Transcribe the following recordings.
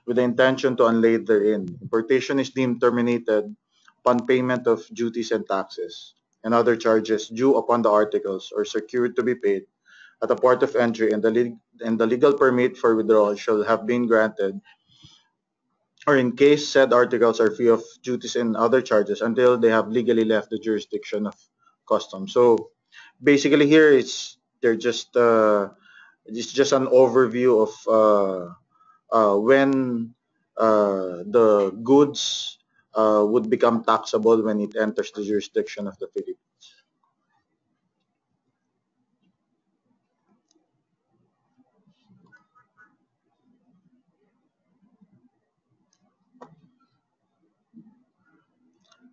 with the intention to unload therein. Importation is deemed terminated upon payment of duties and taxes and other charges due upon the articles or secured to be paid at the port of entry, and the legal permit for withdrawal shall have been granted, or in case said articles are free of duties and other charges until they have legally left the jurisdiction of customs. So basically here it's just an overview of when the goods would become taxable when it enters the jurisdiction of the Philippines.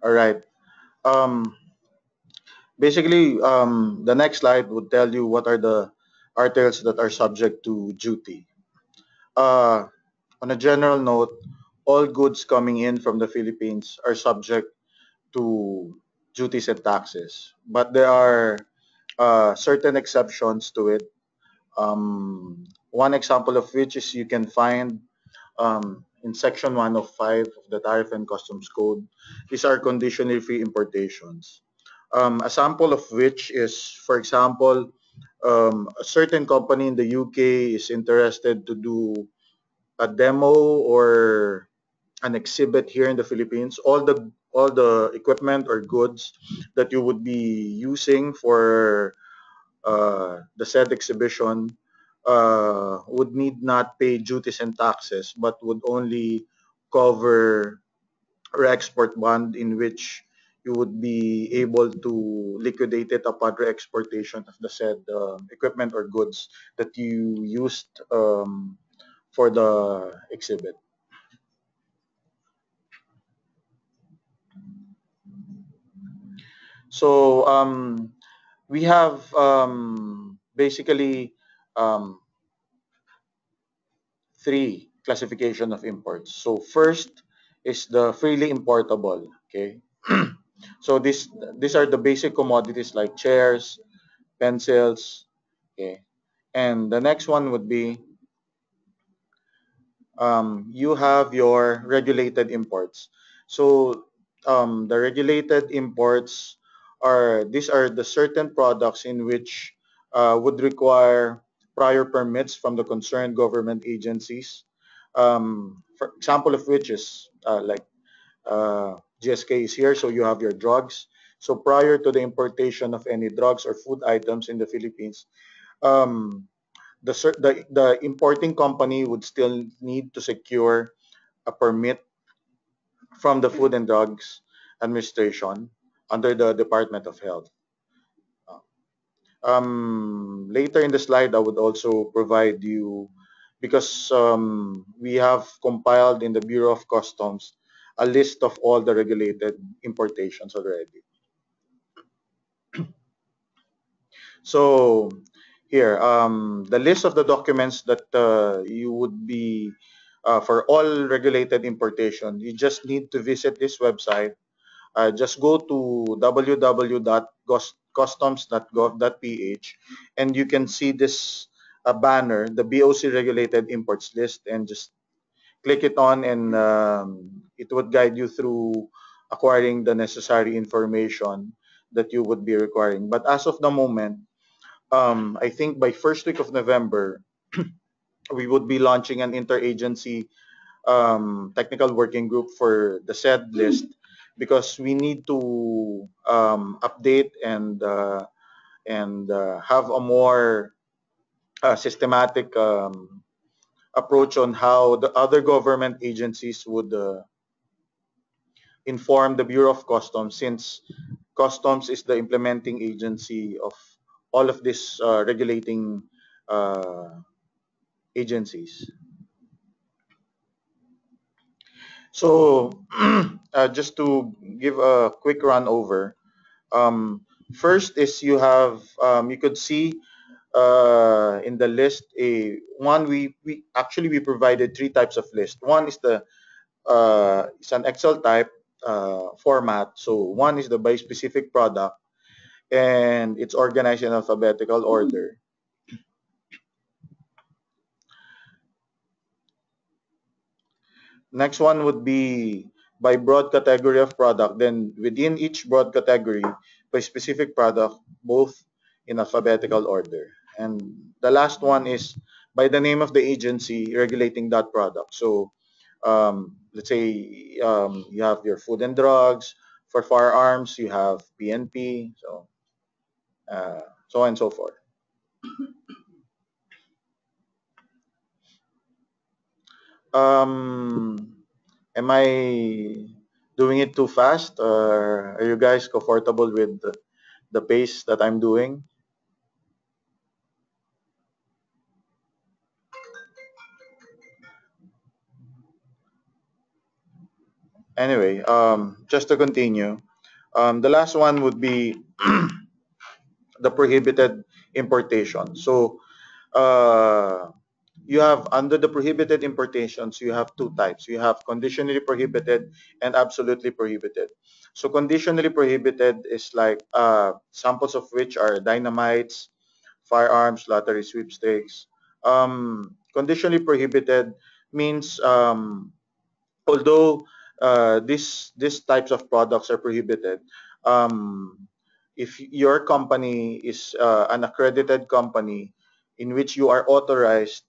All right. Um, Basically, the next slide would tell you what are the articles that are subject to duty. Uh, on a general note, all goods coming in from the Philippines are subject to duties and taxes, but there are certain exceptions to it. One example of which is you can find in Section 105 of the Tariff and Customs Code. These are conditionally free importations. A sample of which is, for example, a certain company in the UK is interested to do a demo or an exhibit here in the Philippines. All the equipment or goods that you would be using for the said exhibition would need not pay duties and taxes, but would only cover re-export bond, in which you would be able to liquidate it upon re-exportation of the said equipment or goods that you used for the exhibit. So we have basically um, three classification of imports. So first is the freely importable. Okay, so these are the basic commodities like chairs, pencils. Okay, and the next one would be you have your regulated imports. So the regulated imports are these are the certain products in which would require prior permits from the concerned government agencies. For example of which is GSK is here, so you have your drugs. So prior to the importation of any drugs or food items in the Philippines, um, the importing company would still need to secure a permit from the Food and Drugs Administration under the Department of Health. Later in the slide, I would also provide you, because we have compiled in the Bureau of Customs a list of all the regulated importations already. So here, the list of the documents that you would be for all regulated importation. You just need to visit this website. Just go to www.customs.gov.ph, and you can see this banner, the BOC regulated imports list, and just click it on, and it would guide you through acquiring the necessary information that you would be requiring. But as of the moment, I think by first week of November, we would be launching an interagency technical working group for the said list, because we need to update and have a more systematic approach on how the other government agencies would inform the Bureau of Customs, since Customs is the implementing agency of all of these regulating uh, agencies. So, just to give a quick run over, first is you could see in the list a one we actually we provided three types of list. One is the it's an Excel type format. So one is the by specific product, and it's organized in alphabetical order. Next one would be by broad category of product. Then within each broad category, by specific product, both in alphabetical order. And the last one is by the name of the agency regulating that product. So let's say you have your food and drugs. For firearms, you have PNP. So on and so forth. Um, am I doing it too fast, or are you guys comfortable with the pace that I'm doing? Anyway, just to continue, the last one would be the prohibited importation. So uh, you have under the prohibited importations, you have two types. You have conditionally prohibited and absolutely prohibited. So conditionally prohibited is like samples of which are dynamites, firearms, lottery sweepstakes. Conditionally prohibited means although these types of products are prohibited, um, if your company is an accredited company in which you are authorized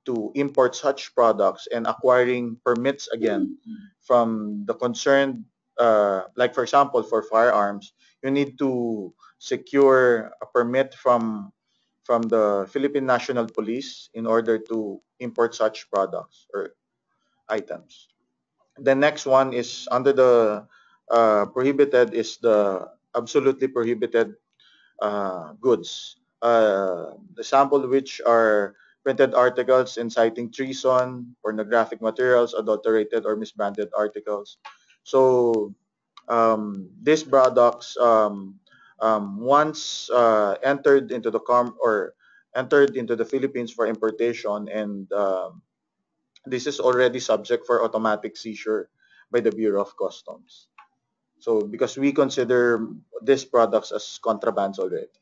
to import such products and acquiring permits again from the concerned, like for example, for firearms, you need to secure a permit from the Philippine National Police in order to import such products or items. The next one is under the prohibited is the absolutely prohibited goods. The sample which are printed articles inciting treason, pornographic materials, adulterated or misbranded articles. So these products once entered into the or entered into the Philippines for importation, and this is already subject for automatic seizure by the Bureau of Customs. So because we consider these products as contrabands already.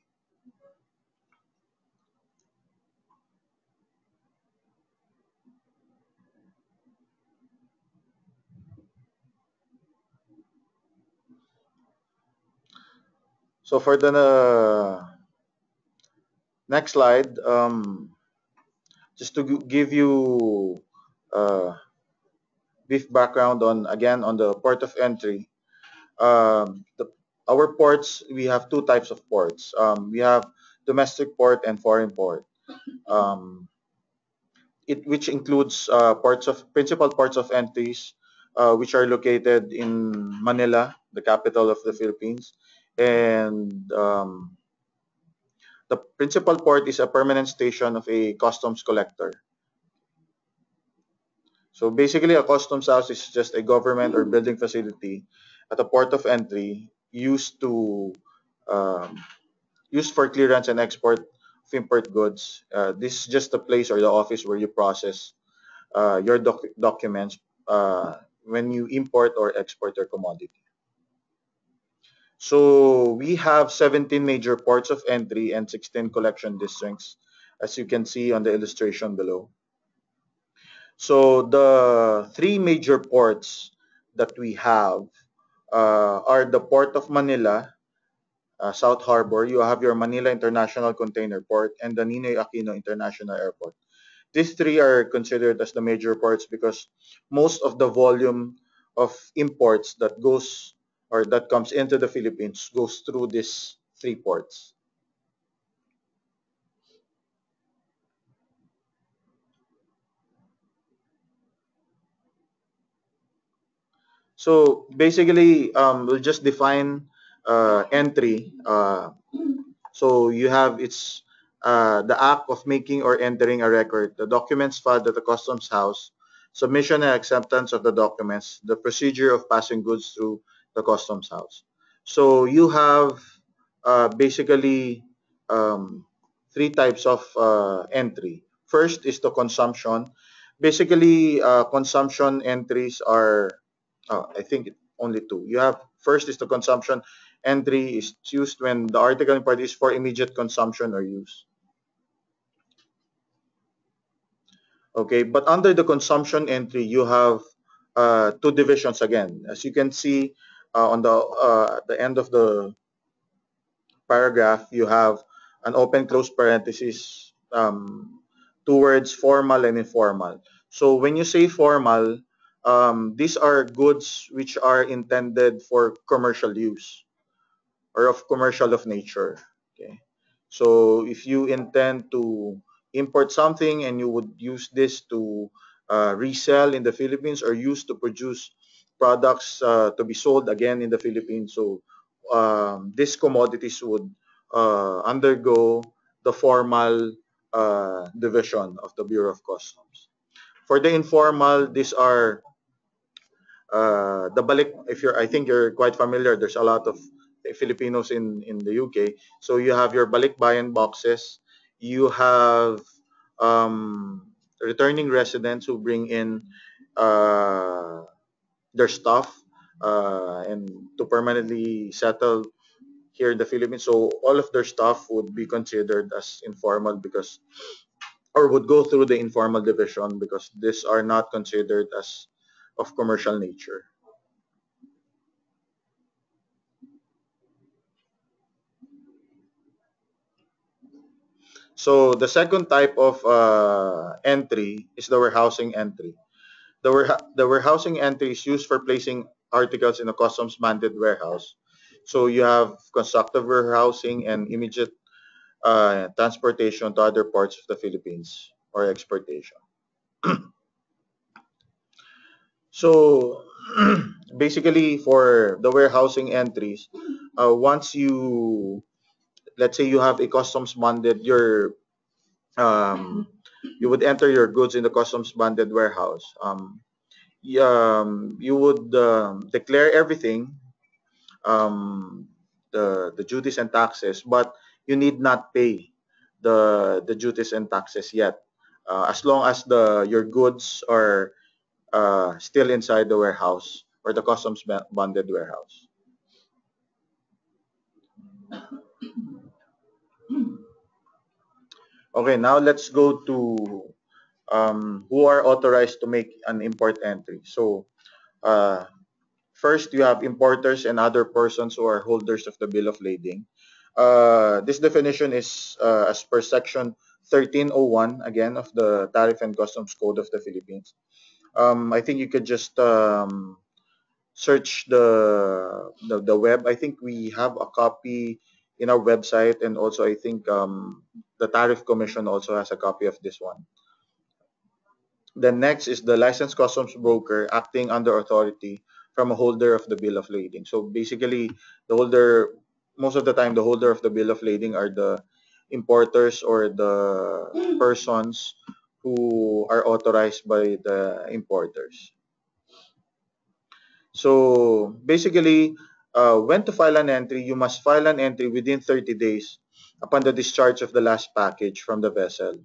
So for the next slide, just to give you uh, brief background on again on the port of entry. Our ports, we have two types of ports. We have domestic port and foreign port. Um, which includes ports of principal ports of entries, which are located in Manila, the capital of the Philippines, and the principal port is a permanent station of a customs collector. So basically, a customs house is just a government or building facility at a port of entry um, used for clearance and export of import goods. This is just the place or the office where you process your documents when you import or export your commodity. So we have 17 major ports of entry and 16 collection districts, as you can see on the illustration below. So the three major ports that we have are the Port of Manila, South Harbor. You have your Manila International Container Port and the Ninoy Aquino International Airport. These three are considered as the major ports because most of the volume of imports that goes or that comes into the Philippines goes through these three ports. So basically, we'll just define entry. So you have it's the act of making or entering a record, the documents filed at the customs house, submission and acceptance of the documents, the procedure of passing goods through the customs house. So you have basically um, three types of entry. First is the consumption. Basically, consumption entries are, I think only two. You have first is the consumption entry is used when the article in part is for immediate consumption or use. Okay, but under the consumption entry, you have two divisions again. As you can see on the end of the paragraph, you have an open close parenthesis, two words, formal and informal. So when you say formal, these are goods which are intended for commercial use or of commercial of nature. Okay. So if you intend to import something and you would use this to resell in the Philippines or use to produce products to be sold again in the Philippines, so these commodities would undergo the formal division of the Bureau of Customs. For the informal, these are the balik. If you're, I think you're quite familiar. There's a lot of Filipinos in the UK. So you have your balikbayan boxes. You have returning residents who bring in uh, their stuff and to permanently settle here in the Philippines. So all of their stuff would be considered as informal because, or would go through the informal division because these are not considered as of commercial nature. So the second type of entry is the warehousing entry. The warehousing entry is used for placing articles in a customs mandated warehouse. So you have constructive warehousing and immediate transportation to other parts of the Philippines or exportation. So basically for the warehousing entries, once you, let's say you have a customs bonded, um, you would enter your goods in the customs bonded warehouse. You would declare everything, um, the duties and taxes, but you need not pay the duties and taxes yet, as long as the your goods are still inside the warehouse or the customs bonded warehouse. Okay, now let's go to who are authorized to make an import entry. So uh, first, you have importers and other persons who are holders of the bill of lading. This definition is as per section 1301 again of the Tariff and Customs Code of the Philippines. I think you could just search the web. I think we have a copy in our website, and also I think the Tariff Commission also has a copy of this one. The next is the licensed customs broker acting under authority from a holder of the bill of lading. So basically, the holder, most of the time, the holder of the bill of lading are the importers or the persons who are authorized by the importers. So basically, when to file an entry, you must file an entry within 30 days upon the discharge of the last package from the vessel.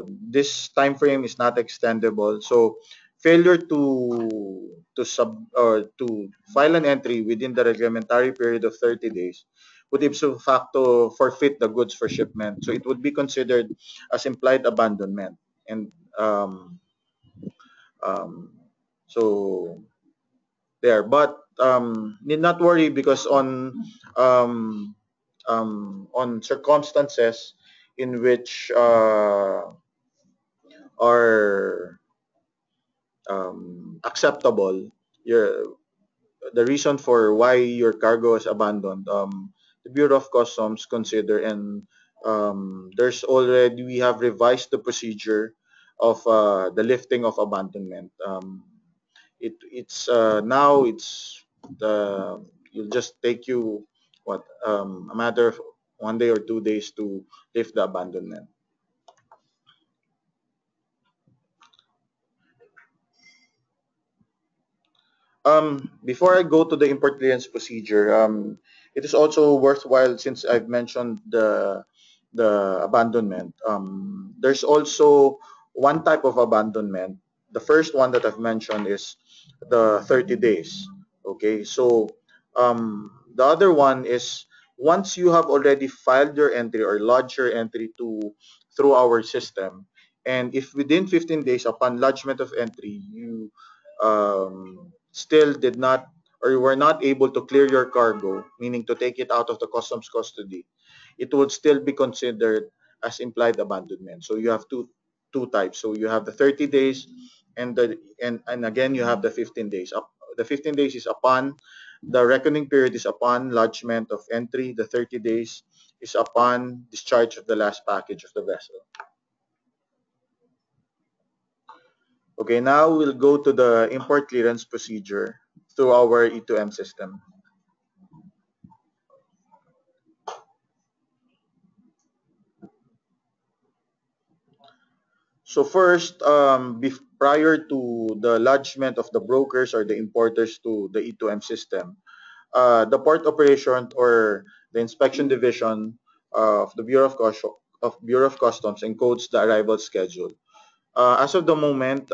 This time frame is not extendable. So failure to sub or to file an entry within the reglementary period of 30 days would ipso facto forfeit the goods for shipment. So it would be considered as implied abandonment. And um, so there, but need not worry because um, on circumstances in which are acceptable, your the reason for why your cargo is abandoned, the Bureau of Customs consider, and there's already we have revised the procedure of the lifting of abandonment. It's now it's the you'll just take you what a matter of 1 day or 2 days to lift the abandonment. Before I go to the import clearance procedure, it is also worthwhile since I've mentioned the abandonment. There's also one type of abandonment. The first one that I've mentioned is the 30 days. Okay, so the other one is once you have already filed your entry or lodged your entry to through our system, and if within 15 days upon lodgement of entry you still did not, or you were not able to clear your cargo, meaning to take it out of the customs custody, it would still be considered as implied abandonment. So you have two types. So you have the 30 days, and again you have the 15 days. The 15 days is upon the reckoning period is upon lodgement of entry. The 30 days is upon discharge of the last package of the vessel. Okay, now we'll go to the import clearance procedure through our E2M system. So first, prior to the lodgement of the brokers or the importers to the E2M system, the port operation or the inspection division of the Bureau of Customs encodes the arrival schedule. As of the moment,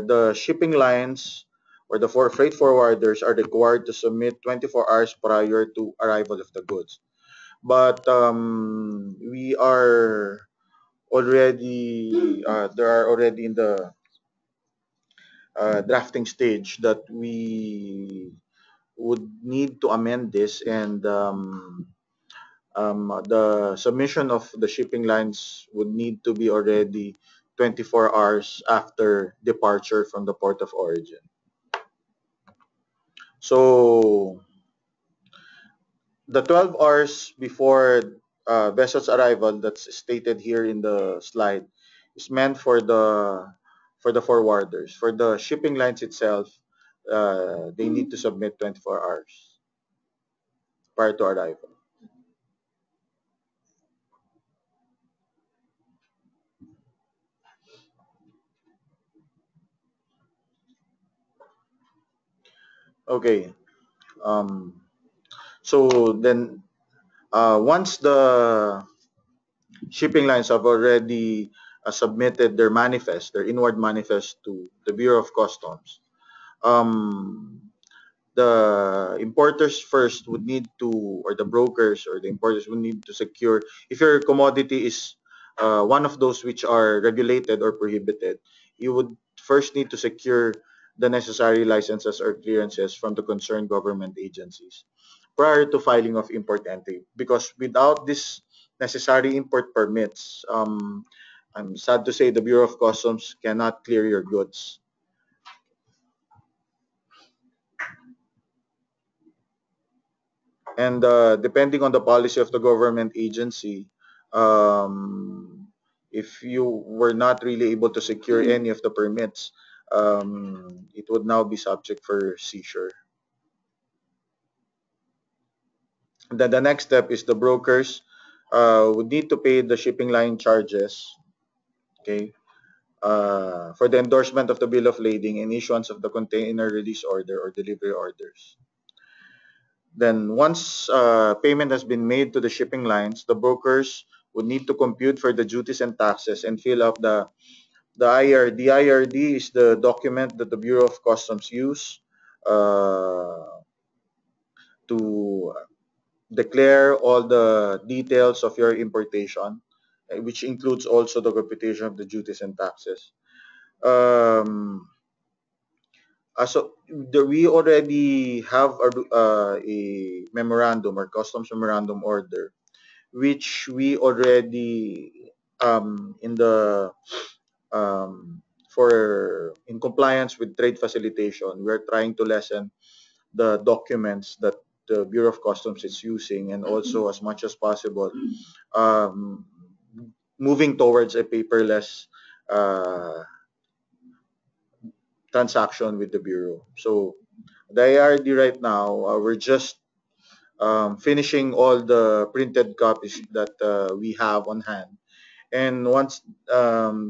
the shipping lines or the freight forwarders are required to submit 24 hours prior to arrival of the goods. But we are already there are already in the drafting stage that we would need to amend this, and the submission of the shipping lines would need to be already 24 hours after departure from the port of origin. So the 12 hours before vessel's arrival that's stated here in the slide is meant for the forwarders. For the shipping lines itself, they need to submit 24 hours prior to arrival. Okay. Um, so then, once the shipping lines have already submitted their inward manifest to the Bureau of Customs, um, the importers first would need to, or the brokers or the importers would need to secure, if your commodity is one of those which are regulated or prohibited, you would first need to secure the necessary licenses or clearances from the concerned government agencies prior to filing of import entry. Because without this necessary import permits, I'm sad to say the Bureau of Customs cannot clear your goods. And depending on the policy of the government agency, um, if you were not really able to secure any of the permits, it would now be subject for seizure. And then the next step is the brokers would need to pay the shipping line charges, okay, for the endorsement of the bill of lading and issuance of the container release order or delivery orders. Then once payment has been made to the shipping lines, the brokers would need to compute for the duties and taxes and fill up the IRD. The IRD is the document that the Bureau of Customs use to declare all the details of your importation, which includes also the computation of the duties and taxes. Um, we already have a memorandum or customs memorandum order, which we already in the for in compliance with trade facilitation, we're trying to lessen the documents that the Bureau of Customs is using, and also as much as possible um, moving towards a paperless uh, transaction with the Bureau. So the ARD right now, we're just finishing all the printed copies that we have on hand. And once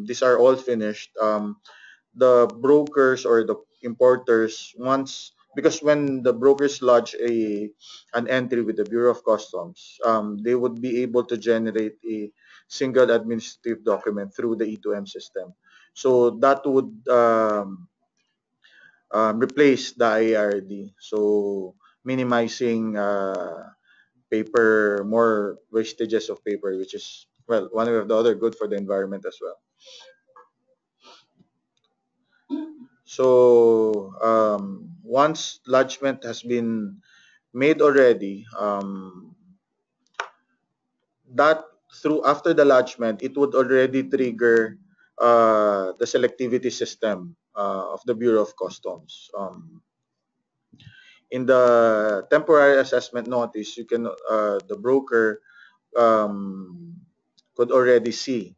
these are all finished, the brokers or the importers, once, because when the brokers lodge an entry with the Bureau of Customs, they would be able to generate a single administrative document through the E2M system. So that would replace the IARD. So minimizing more wastages of paper, which is, well, one of the other good for the environment as well. So once lodgement has been made already, that through after the lodgement, it would already trigger the selectivity system of the Bureau of Customs. In the temporary assessment notice, you can the broker um, could already see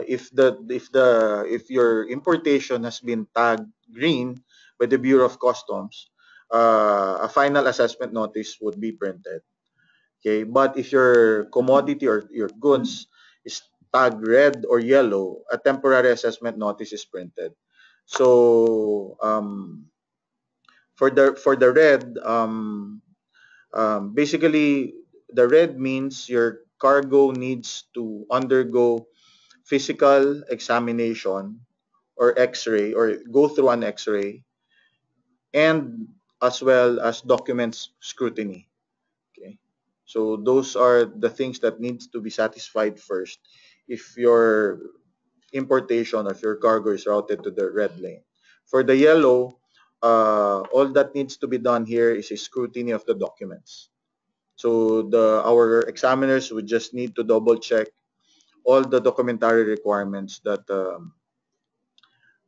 if your importation has been tagged green by the Bureau of Customs, a final assessment notice would be printed. Okay, but if your commodity or your goods is tagged red or yellow, a temporary assessment notice is printed. So for the red, basically the red means your cargo needs to undergo physical examination or X-ray or go through an X-ray and as well as documents scrutiny. Okay. So those are the things that needs to be satisfied first if your importation or if your cargo is routed to the red lane. For the yellow, all that needs to be done here is a scrutiny of the documents. So our examiners would just need to double check all the documentary requirements that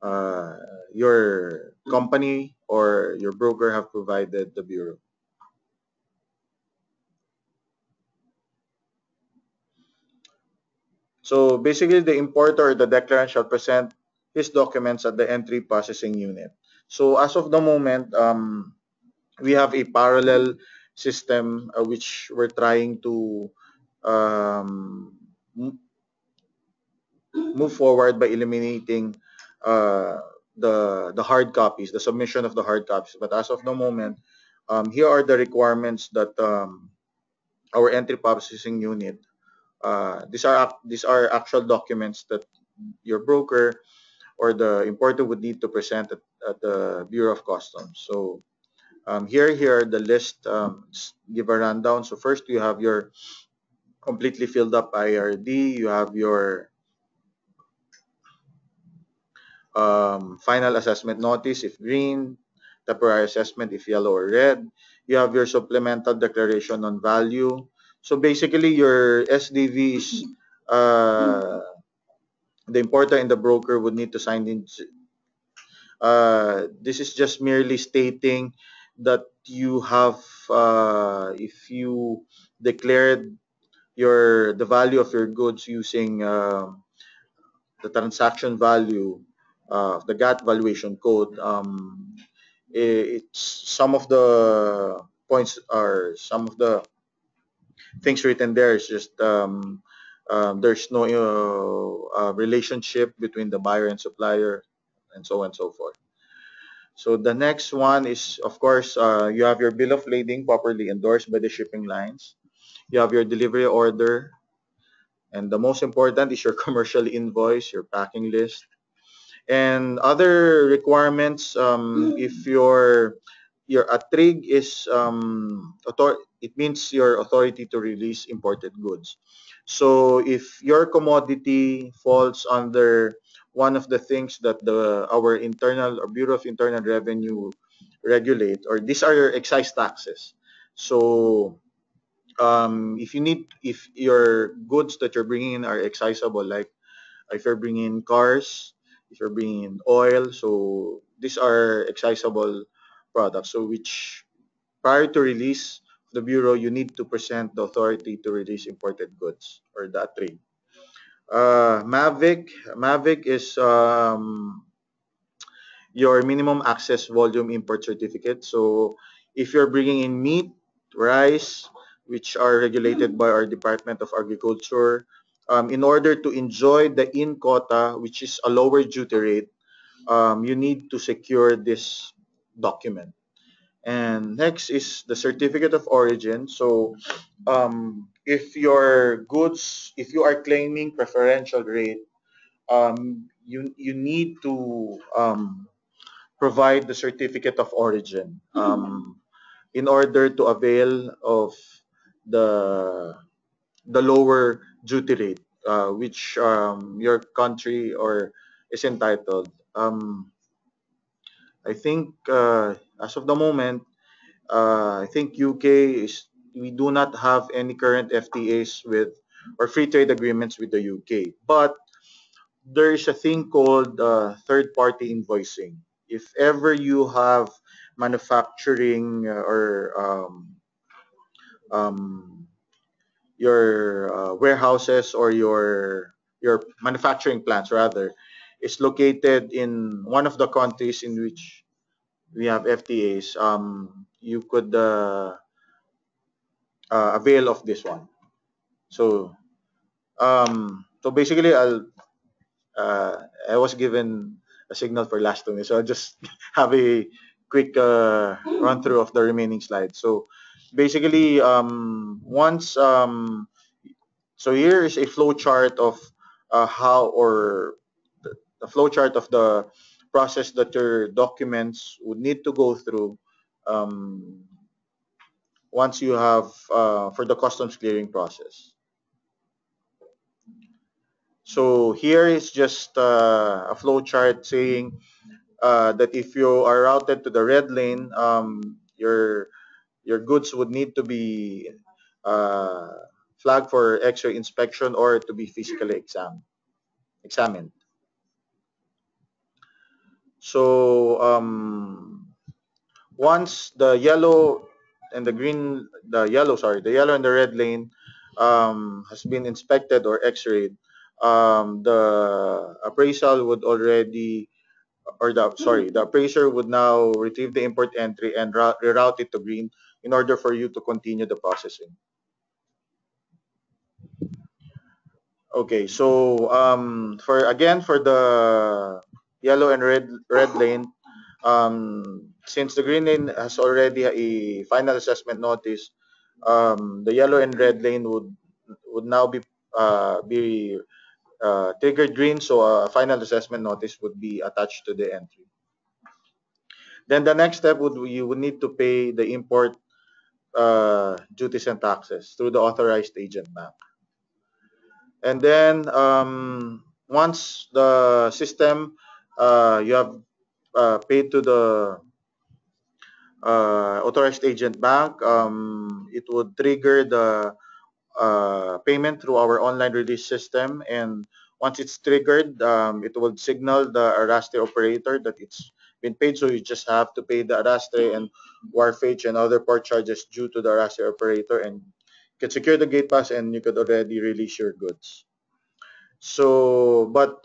uh, your company or your broker have provided the bureau. So basically, the importer or the declarant shall present his documents at the entry processing unit. So as of the moment, we have a parallel system which we're trying to um, move forward by eliminating uh, the hard copies, the submission of the hard copies. But as of the moment, here are the requirements that our entry processing unit. These are actual documents that your broker or the importer would need to present at the Bureau of Customs. So here are the list. Give a rundown. So first you have your completely filled up IRD. You have your final assessment notice if green, temporary assessment if yellow or red. You have your supplemental declaration on value. So basically, your SDV is the importer and the broker would need to sign in. This is just merely stating that you have, if you declared the value of your goods using the transaction value of the GAT valuation code. It's some of the points or some of the things written there is just there's no relationship between the buyer and supplier and so on and so forth. So the next one is, of course, you have your bill of lading properly endorsed by the shipping lines. You have your delivery order, and the most important is your commercial invoice, your packing list, and other requirements. If your ATRIG is it means your authority to release imported goods. So if your commodity falls under one of the things that the our internal or Bureau of Internal Revenue regulate, or these are your excise taxes. So if your goods that you're bringing in are excisable, like if you're bringing in cars, if you're bringing in oil, so these are excisable products. So which prior to release of the bureau, you need to present the authority to release imported goods or that trade. Mavic is your minimum access volume import certificate. So if you're bringing in meat, rice, which are regulated by our Department of Agriculture, in order to enjoy the in quota, which is a lower duty rate, you need to secure this document. And next is the certificate of origin. So if you are claiming preferential rate, you need to provide the certificate of origin in order to avail of the lower duty rate which your country or is entitled. I think as of the moment, I think UK is we do not have any current FTAs with or free trade agreements with the UK, but there is a thing called third party invoicing. If ever you have manufacturing or um, your warehouses or your manufacturing plants rather is located in one of the countries in which we have FTAs, you could avail of this one. So basically, I was given a signal for last 2 minutes, so I'll just have a quick run through of the remaining slides. So basically, once so here is a flow chart of how or the flow chart of the process that your documents would need to go through um, once you have for the customs clearing process. So here is just a flow chart saying that if you are routed to the red lane, your goods would need to be uh, flagged for X-ray inspection or to be physically examined. So once the yellow and the green, the yellow and the red lane has been inspected or X-rayed, the appraisal would already, or the appraiser would now retrieve the import entry and reroute it to green in order for you to continue the processing. Okay, so for the yellow and red lane, since the green lane has already a final assessment notice, the yellow and red lane would now be triggered green, so a final assessment notice would be attached to the entry. Then the next step would you would need to pay the import duties and taxes through the authorized agent bank. And then once the system you have paid to the authorized agent bank, it would trigger the payment through our online release system. And once it's triggered, it will signal the Arrastre operator that it's been paid. So you just have to pay the Arrastre and wharfage and other port charges due to the Arrastre operator, and you can secure the gate pass and you could already release your goods. So, but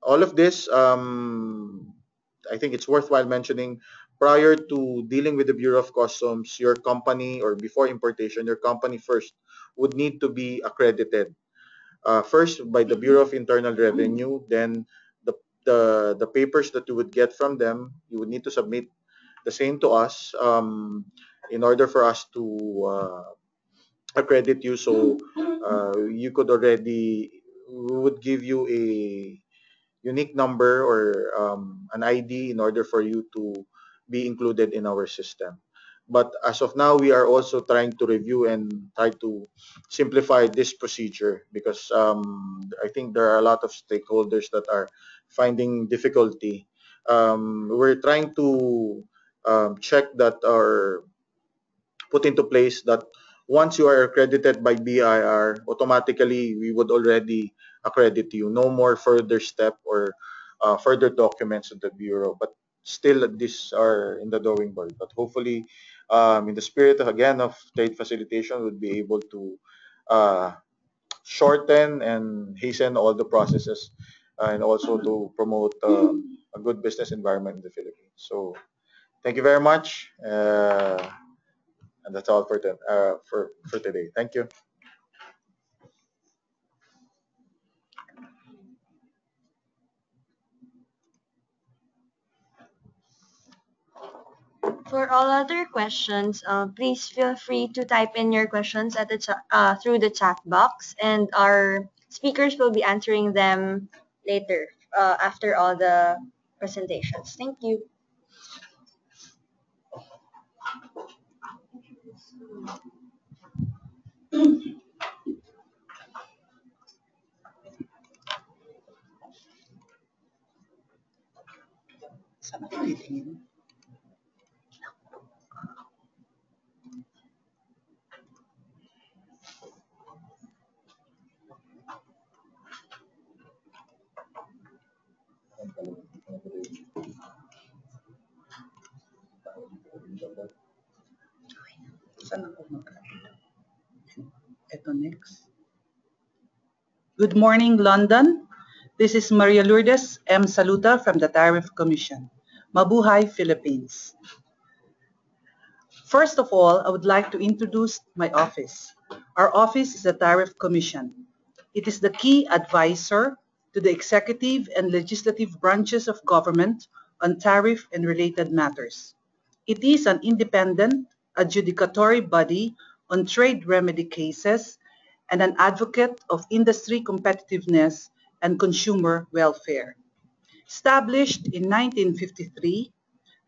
all of this, I think it's worthwhile mentioning prior to dealing with the Bureau of Customs, your company or before importation, your company first would need to be accredited. First by the Bureau of Internal Revenue, then the, the papers that you would get from them, you would need to submit the same to us in order for us to accredit you. So you could already, we would give you a unique number or an ID in order for you to be included in our system. But as of now, we are also trying to review and try to simplify this procedure because I think there are a lot of stakeholders that are finding difficulty. We're trying to check that or put into place that once you are accredited by BIR, automatically we would already accredit you. No more further step or further documents of the Bureau. But still, these are in the drawing board. But hopefully, in the spirit of, again of trade facilitation, would be able to uh, shorten and hasten all the processes and also to promote a good business environment in the Philippines. So thank you very much. And that's all for today. Thank you. For all other questions, please feel free to type in your questions at through the chat box, and our speakers will be answering them later after all the presentations. Thank you. Saan ako titingin? Saan ako mag-upload? Ito next. Good morning, London. This is Maria Lourdes M. Saluta from the Tariff Commission. Mabuhay, Philippines. First of all, I would like to introduce my office. Our office is the Tariff Commission. It is the key advisor to the executive and legislative branches of government on tariff and related matters. It is an independent adjudicatory body on trade remedy cases and an advocate of industry competitiveness and consumer welfare. Established in 1953,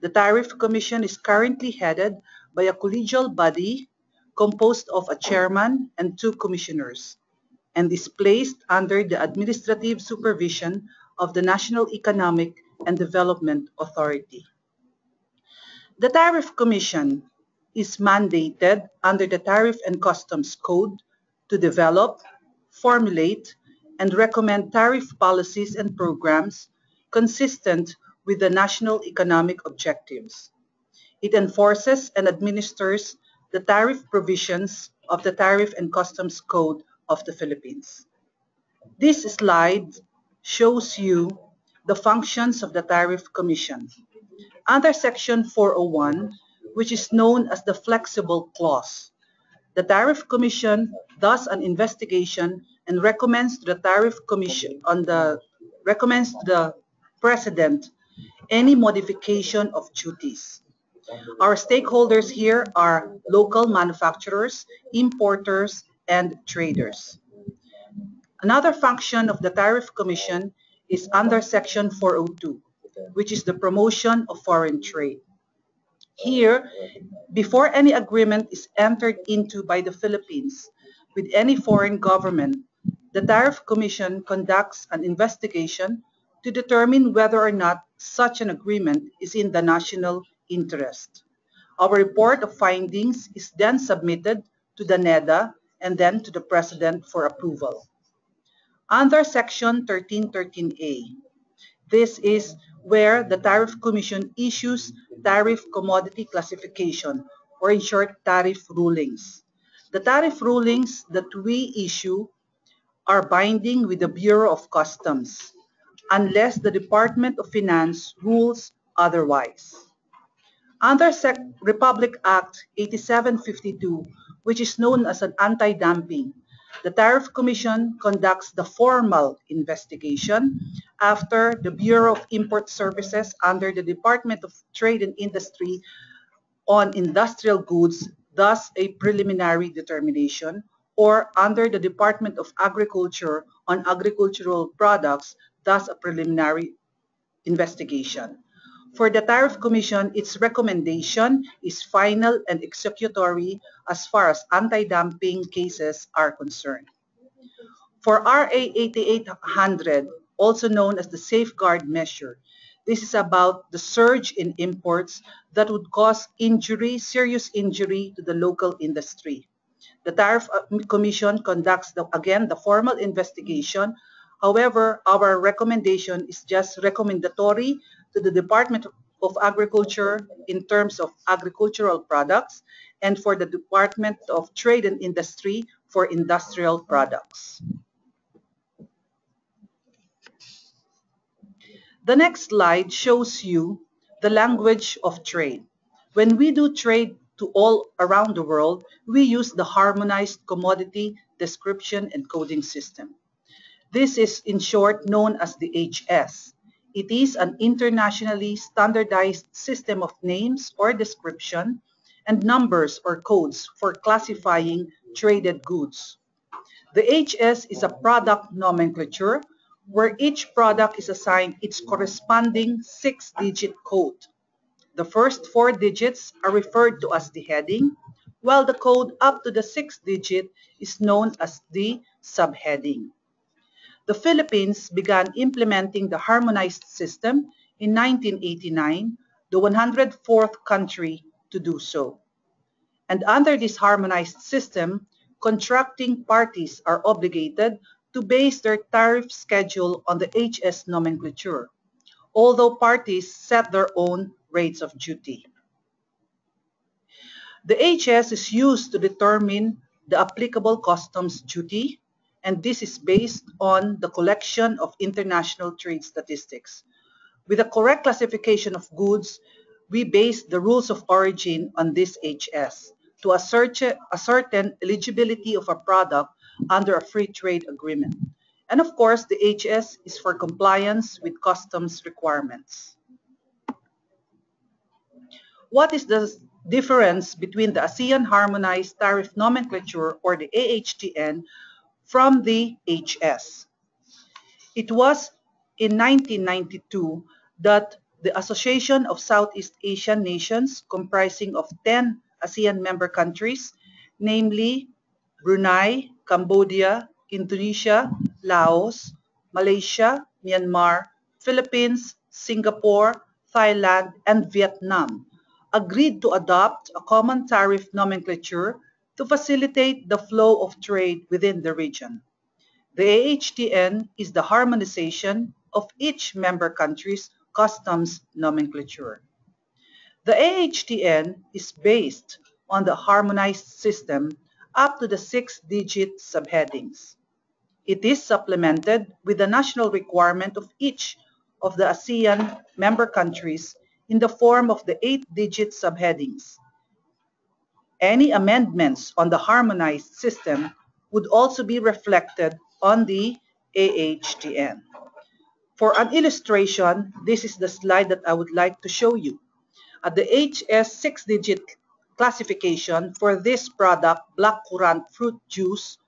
the Tariff Commission is currently headed by a collegial body composed of a chairman and 2 commissioners, and is placed under the administrative supervision of the National Economic and Development Authority. The Tariff Commission is mandated under the Tariff and Customs Code to develop, formulate, and recommend tariff policies and programs consistent with the national economic objectives. It enforces and administers the tariff provisions of the Tariff and Customs Code of the Philippines. This slide shows you the functions of the Tariff Commission. Under Section 401, which is known as the Flexible Clause, the Tariff Commission does an investigation and recommends to the Tariff Commission recommends to the President any modification of duties. Our stakeholders here are local manufacturers, importers, and traders. Another function of the Tariff Commission is under Section 402, which is the promotion of foreign trade. Here, before any agreement is entered into by the Philippines with any foreign government, the Tariff Commission conducts an investigation to determine whether or not such an agreement is in the national interest. Our report of findings is then submitted to the NEDA and then to the President for approval. Under Section 1313A, this is where the Tariff Commission issues tariff commodity classification, or in short, tariff rulings. The tariff rulings that we issue are binding with the Bureau of Customs, unless the Department of Finance rules otherwise. Under Republic Act 8752, which is known as an anti-dumping, the Tariff Commission conducts the formal investigation after the Bureau of Import Services under the Department of Trade and Industry on industrial goods does a preliminary determination, or under the Department of Agriculture on agricultural products does a preliminary investigation. For the Tariff Commission, its recommendation is final and executory as far as anti-dumping cases are concerned. For RA 8800, also known as the safeguard measure, this is about the surge in imports that would cause injury, serious injury to the local industry. The Tariff Commission conducts, again, the formal investigation. However, our recommendation is just recommendatory to the Department of Agriculture in terms of agricultural products, and for the Department of Trade and Industry for industrial products. The next slide shows you the language of trade. When we do trade to all around the world, we use the Harmonized Commodity Description and Coding System. This is in short known as the HS. It is an internationally standardized system of names or description and numbers or codes for classifying traded goods. The HS is a product nomenclature where each product is assigned its corresponding 6-digit code. The first 4 digits are referred to as the heading, while the code up to the 6th digit is known as the subheading. The Philippines began implementing the harmonized system in 1989, the 104th country to do so. And under this harmonized system, contracting parties are obligated to base their tariff schedule on the HS nomenclature, although parties set their own rates of duty. The HS is used to determine the applicable customs duty, and this is based on the collection of international trade statistics. With a correct classification of goods, we base the rules of origin on this HS to ascertain eligibility of a product under a free trade agreement. And of course, the HS is for compliance with customs requirements. What is the difference between the ASEAN Harmonized Tariff Nomenclature, or the AHTN, from the HS? It was in 1992 that the Association of Southeast Asian Nations, comprising of 10 ASEAN member countries, namely Brunei, Cambodia, Indonesia, Laos, Malaysia, Myanmar, Philippines, Singapore, Thailand, and Vietnam, agreed to adopt a common tariff nomenclature to facilitate the flow of trade within the region. The AHTN is the harmonization of each member country's customs nomenclature. The AHTN is based on the harmonized system up to the 6-digit subheadings. It is supplemented with the national requirement of each of the ASEAN member countries in the form of the 8-digit subheadings. Any amendments on the harmonized system would also be reflected on the AHTN. For an illustration, this is the slide that I would like to show you. At the HS 6-digit classification for this product, black currant fruit juice,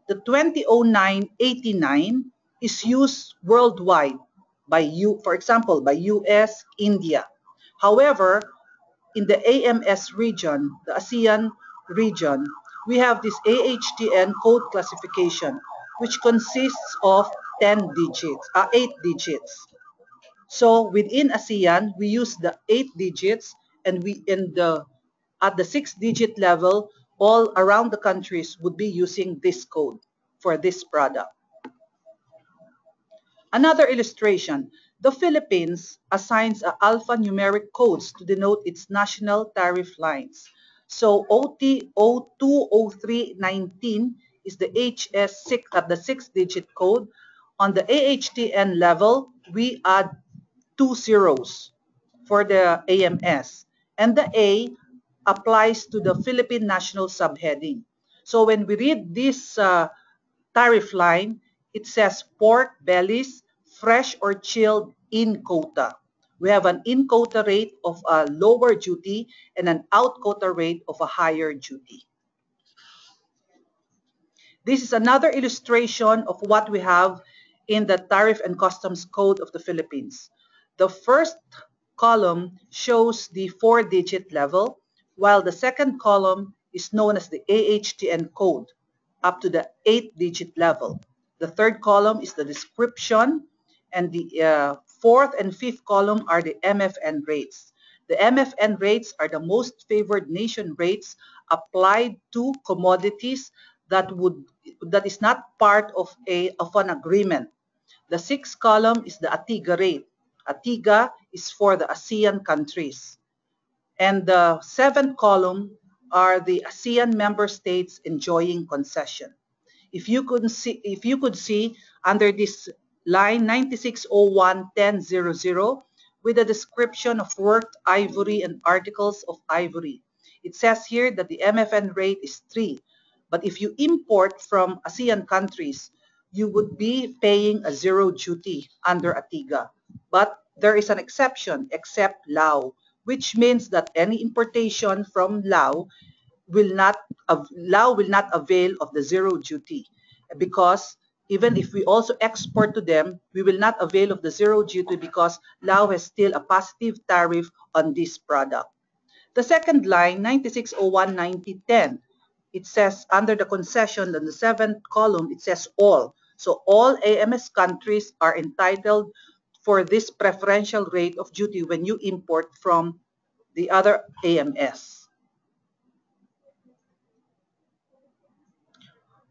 the 2009-89 is used worldwide for example, by US, India. However, in the AMS region, the ASEAN region, we have this AHTN code classification, which consists of 8 digits. So within ASEAN, we use the 8 digits, and at the 6-digit level, all around the countries would be using this code for this product. Another illustration, the Philippines assigns alphanumeric codes to denote its national tariff lines. So OT 020319 is the HS6 at the 6-digit code. On the AHTN level, we add 2 zeros for the AMS, and the A applies to the Philippine national subheading. So when we read this tariff line, it says pork bellies, fresh or chilled in quota. We have an in quota rate of a lower duty and an out quota rate of a higher duty. This is another illustration of what we have in the Tariff and Customs Code of the Philippines. The first column shows the 4-digit level, while the second column is known as the AHTN code, up to the 8-digit level. The third column is the description, and the fourth and fifth column are the MFN rates. The MFN rates are the most favored nation rates applied to commodities that is not part of an agreement. The sixth column is the ATIGA rate. ATIGA is for the ASEAN countries. And the seventh column are the ASEAN member states enjoying concession. If you could see under this line 9601-1000 with a description of worked ivory and articles of ivory, it says here that the MFN rate is 3. But if you import from ASEAN countries, you would be paying a 0 duty under ATIGA. But there is an exception, except Laos, which means that any importation from Laos will not avail of the 0 duty, because even if we also export to them, we will not avail of the 0 duty because Laos has still a positive tariff on this product. The second line, 9601-9010, it says under the concession, in the seventh column, it says all. So all AMS countries are entitled for this preferential rate of duty when you import from the other AMS.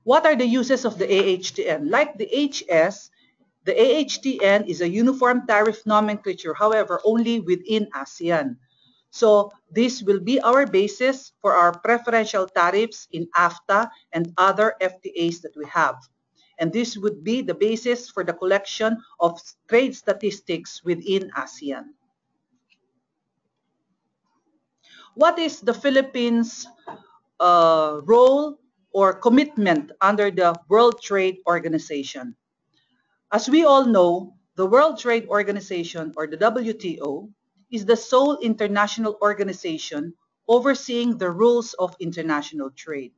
What are the uses of the AHTN? Like the HS, the AHTN is a uniform tariff nomenclature, however, only within ASEAN. So this will be our basis for our preferential tariffs in AFTA and other FTAs that we have. And this would be the basis for the collection of trade statistics within ASEAN. What is the Philippines' role or commitment under the World Trade Organization? As we all know, the World Trade Organization, or the WTO, is the sole international organization overseeing the rules of international trade.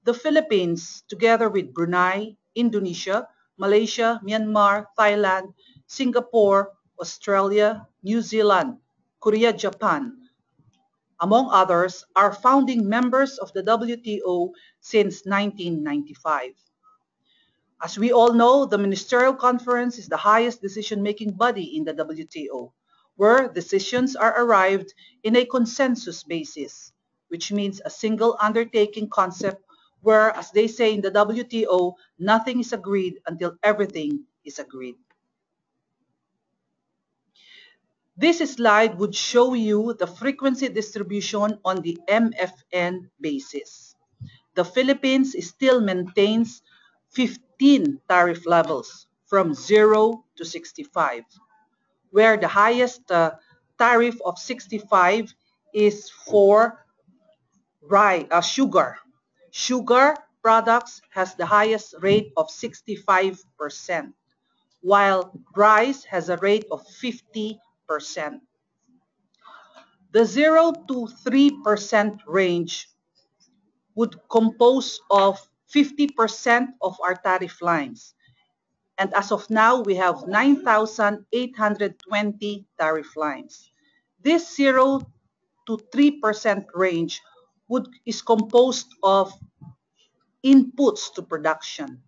The Philippines, together with Brunei, Indonesia, Malaysia, Myanmar, Thailand, Singapore, Australia, New Zealand, Korea, Japan, among others, are founding members of the WTO since 1995. As we all know, the Ministerial Conference is the highest decision-making body in the WTO, where decisions are arrived in a consensus basis, which means a single undertaking concept where, as they say in the WTO, nothing is agreed until everything is agreed. This slide would show you the frequency distribution on the MFN basis. The Philippines still maintains 15 tariff levels from 0 to 65, where the highest tariff of 65 is for sugar. Sugar products has the highest rate of 65%, while rice has a rate of 50%. The 0 to 3% range would compose of 50% of our tariff lines. And as of now, we have 9,820 tariff lines. This 0 to 3% range is composed of inputs to production.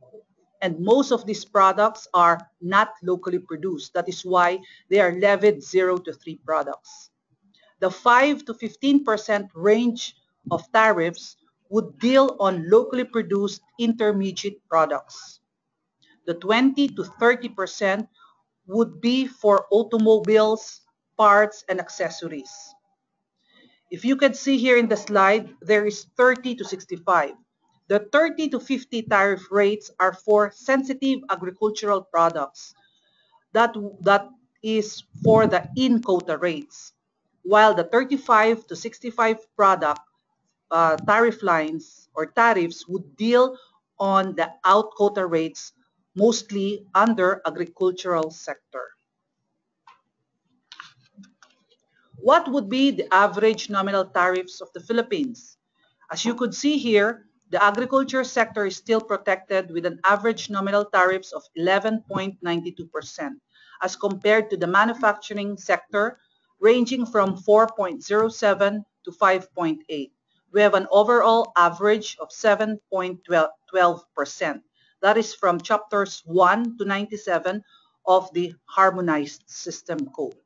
And most of these products are not locally produced. That is why they are levied 0 to 3 products. The 5 to 15% range of tariffs would deal on locally produced intermediate products. The 20 to 30% would be for automobiles, parts, and accessories. If you can see here in the slide, there is 30 to 65. The 30 to 50 tariff rates are for sensitive agricultural products. That is for the in-quota rates, while the 35 to 65 product tariff lines or tariffs would deal on the out-quota rates, mostly under agricultural sector. What would be the average nominal tariffs of the Philippines? As you could see here, the agriculture sector is still protected with an average nominal tariffs of 11.92% as compared to the manufacturing sector ranging from 4.07 to 5.8. We have an overall average of 7.12%. That is from chapters 1 to 97 of the Harmonized System Code.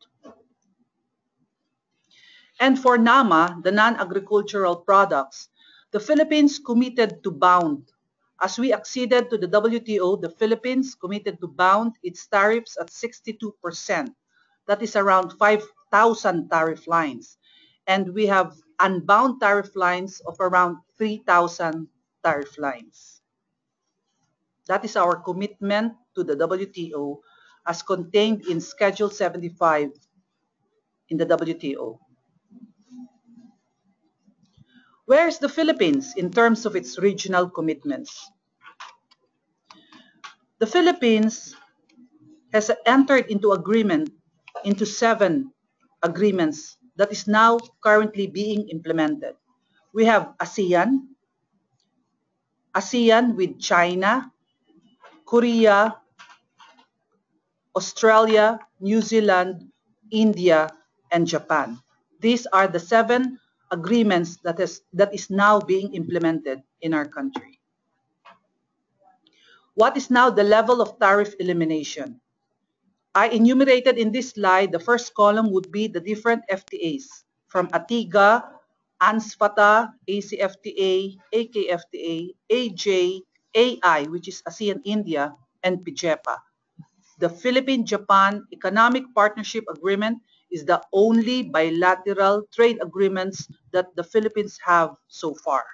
And for NAMA, the non-agricultural products, the Philippines committed to bound. As we acceded to the WTO, the Philippines committed to bound its tariffs at 62%. That is around 5,000 tariff lines. And we have unbound tariff lines of around 3,000 tariff lines. That is our commitment to the WTO as contained in Schedule 75 in the WTO. Where is the Philippines in terms of its regional commitments? The Philippines has entered into 7 agreements that is now currently being implemented. We have ASEAN with China, Korea, Australia, New Zealand, India, and Japan. These are the 7 agreements that is now being implemented in our country. What is now the level of tariff elimination? I enumerated in this slide, the first column would be the different FTAs from ATIGA, ANSFATA, ACFTA, AKFTA, AJ, AI, which is ASEAN India, and PIJEPA. The Philippine-Japan Economic Partnership Agreement is the only bilateral trade agreements that the Philippines have so far.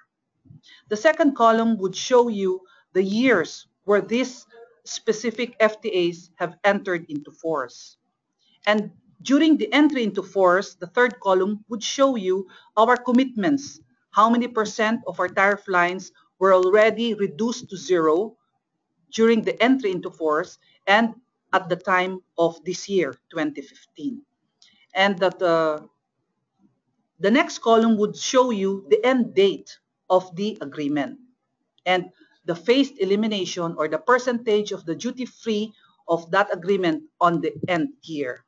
The second column would show you the years where these specific FTAs have entered into force. And during the entry into force, the third column would show you our commitments, how many percent of our tariff lines were already reduced to zero during the entry into force and at the time of this year, 2015. And that the next column would show you the end date of the agreement and the phased elimination or the percentage of the duty-free of that agreement on the end year.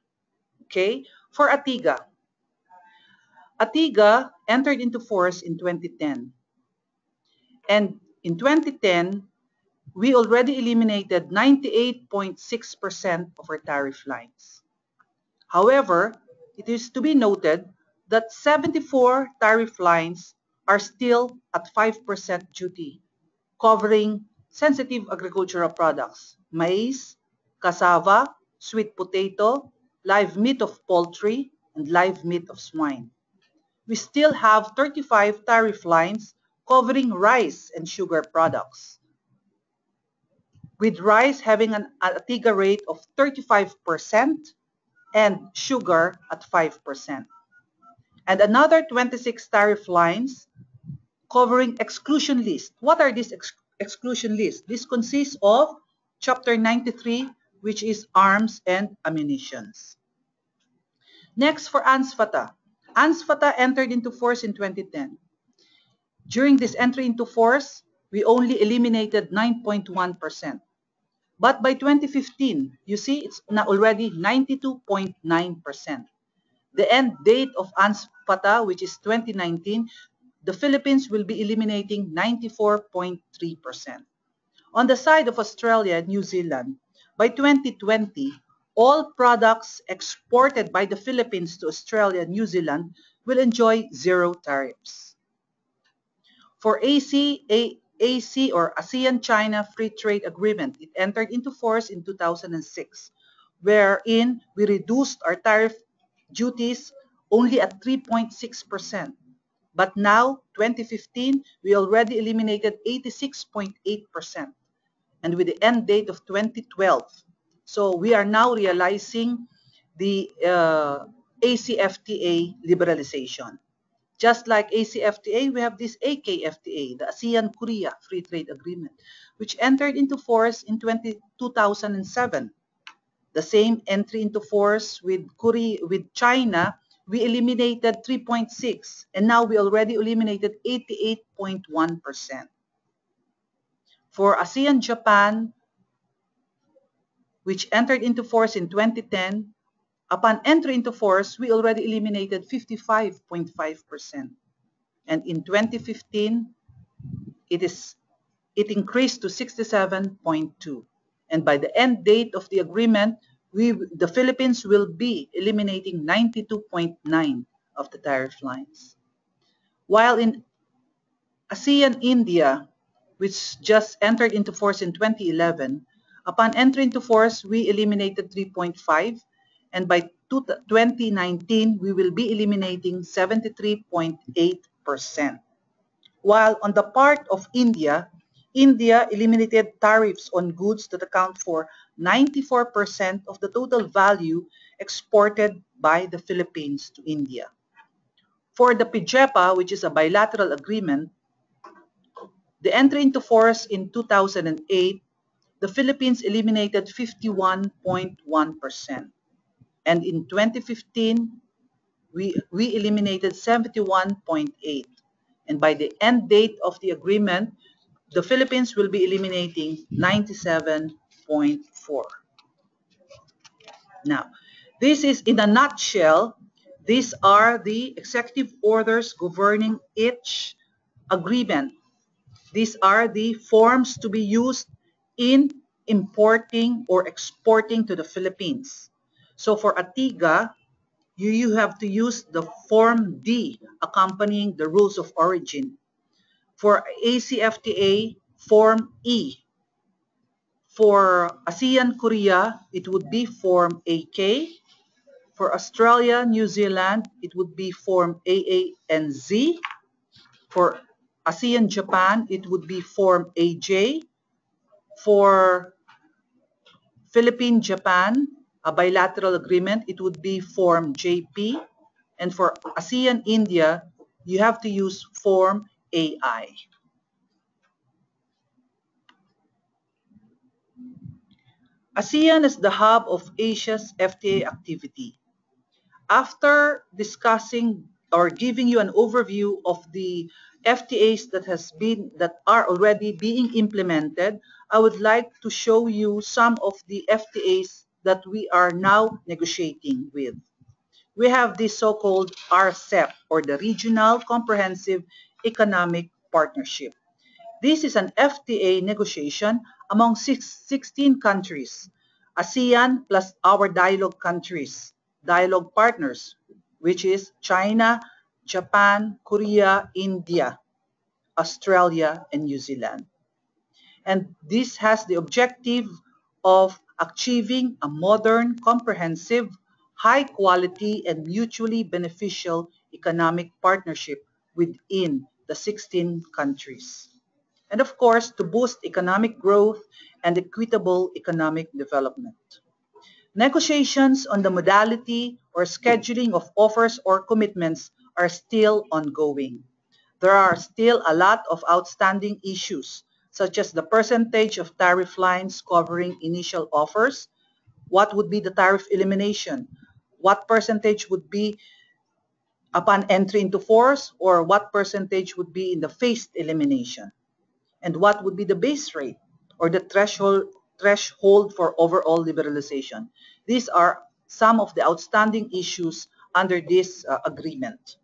Okay? For ATIGA, ATIGA entered into force in 2010. And in 2010, we already eliminated 98.6% of our tariff lines. However, it is to be noted that 74 tariff lines are still at 5% duty, covering sensitive agricultural products, maize, cassava, sweet potato, live meat of poultry, and live meat of swine. We still have 35 tariff lines covering rice and sugar products, with rice having an ATIGA rate of 35% and sugar at 5%. And another 26 tariff lines covering exclusion list. What are these exclusion lists? This consists of Chapter 93, which is arms and ammunitions. Next, for ANSFATA. ANSFATA entered into force in 2010. During this entry into force, we only eliminated 9.1%. But by 2015, you see it's now already 92.9%. The end date of ANSFATA, which is 2019, the Philippines will be eliminating 94.3%. On the side of Australia and New Zealand, by 2020, all products exported by the Philippines to Australia and New Zealand will enjoy zero tariffs. For AC or ASEAN-China Free Trade Agreement, it entered into force in 2006, wherein we reduced our tariff duties only at 3.6%. But now, 2015, we already eliminated 86.8%, and with the end date of 2012. So we are now realizing the ACFTA liberalization. Just like ACFTA, we have this AKFTA, the ASEAN-Korea Free Trade Agreement, which entered into force in 2007. The same entry into force with China, we eliminated 3.6%, and now we already eliminated 88.1%. For ASEAN-Japan, which entered into force in 2010, upon entry into force, we already eliminated 55.5%. And in 2015, it increased to 67.2%. And by the end date of the agreement, the Philippines will be eliminating 92.9% of the tariff lines. While in ASEAN India, which just entered into force in 2011, upon entry into force, we eliminated 3.5%, and by 2019, we will be eliminating 73.8%. While on the part of India, India eliminated tariffs on goods that account for 94% of the total value exported by the Philippines to India. For the PIJEPA, which is a bilateral agreement, the entry into force in 2008, the Philippines eliminated 51.1%. And in 2015, we eliminated 71.8%. And by the end date of the agreement, the Philippines will be eliminating 97.4%. Now, this is in a nutshell, these are the executive orders governing each agreement. These are the forms to be used in importing or exporting to the Philippines. So for ATIGA, you have to use the Form D accompanying the rules of origin. For ACFTA, Form E. For ASEAN Korea, it would be Form AK. For Australia, New Zealand, it would be Form AA and Z. For ASEAN Japan, it would be Form AJ. For Philippine Japan, a bilateral agreement, it would be Form JP. And for ASEAN India, you have to use Form AI. ASEAN is the hub of Asia's FTA activity. After discussing or giving you an overview of the FTAs that are already being implemented, I would like to show you some of the FTAs that we are now negotiating with. We have the so-called RCEP, or the Regional Comprehensive Economic Partnership. This is an FTA negotiation among 16 countries, ASEAN plus our dialogue countries, dialogue partners, which is China, Japan, Korea, India, Australia, and New Zealand. And this has the objective of achieving a modern, comprehensive, high quality, and mutually beneficial economic partnership within the 16 countries. And of course, to boost economic growth and equitable economic development. Negotiations on the modality or scheduling of offers or commitments are still ongoing. There are still a lot of outstanding issues, such as the percentage of tariff lines covering initial offers, what would be the tariff elimination, what percentage would be upon entry into force, or what percentage would be in the phased elimination, and what would be the base rate or the threshold for overall liberalization. These are some of the outstanding issues under this agreement.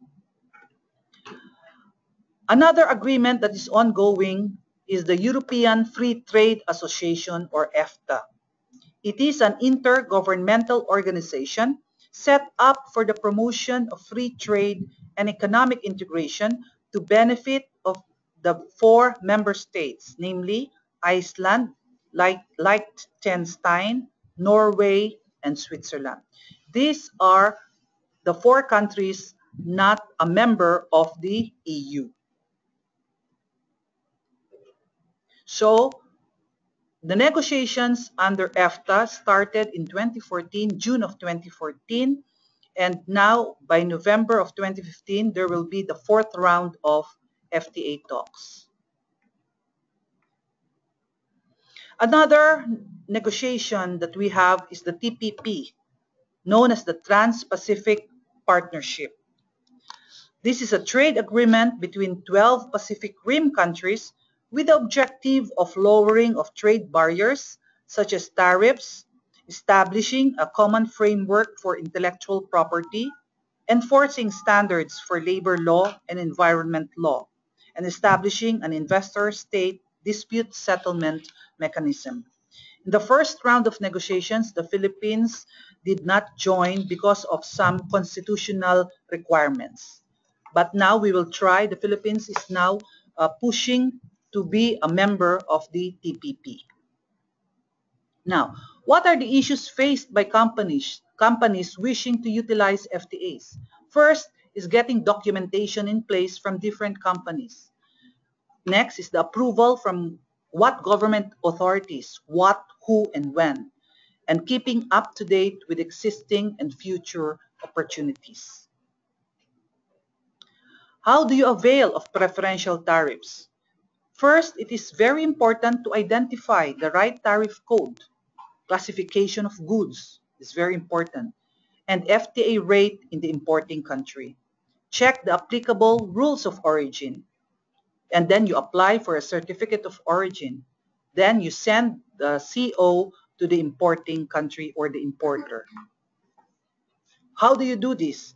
Another agreement that is ongoing is the European Free Trade Association, or EFTA. It is an intergovernmental organization set up for the promotion of free trade and economic integration to benefit of the 4 member states, namely Iceland, Liechtenstein, Norway, and Switzerland. These are the 4 countries not a member of the EU. So, the negotiations under EFTA started in 2014, June of 2014, and now by November of 2015, there will be the 4th round of FTA talks. Another negotiation that we have is the TPP, known as the Trans-Pacific Partnership. This is a trade agreement between 12 Pacific Rim countries with the objective of lowering of trade barriers such as tariffs, establishing a common framework for intellectual property, enforcing standards for labor law and environment law, and establishing an investor-state dispute settlement mechanism. In the first round of negotiations, the Philippines did not join because of some constitutional requirements. But now we will try. The Philippines is now pushing to be a member of the TPP. Now, what are the issues faced by companies wishing to utilize FTAs? First is getting documentation in place from different companies. Next is the approval from what government authorities, what, who, and when, and keeping up to date with existing and future opportunities. How do you avail of preferential tariffs? First, it is very important to identify the right tariff code. Classification of goods is very important. And FTA rate in the importing country. Check the applicable rules of origin. And then you apply for a certificate of origin. Then you send the CO to the importing country or the importer. How do you do this?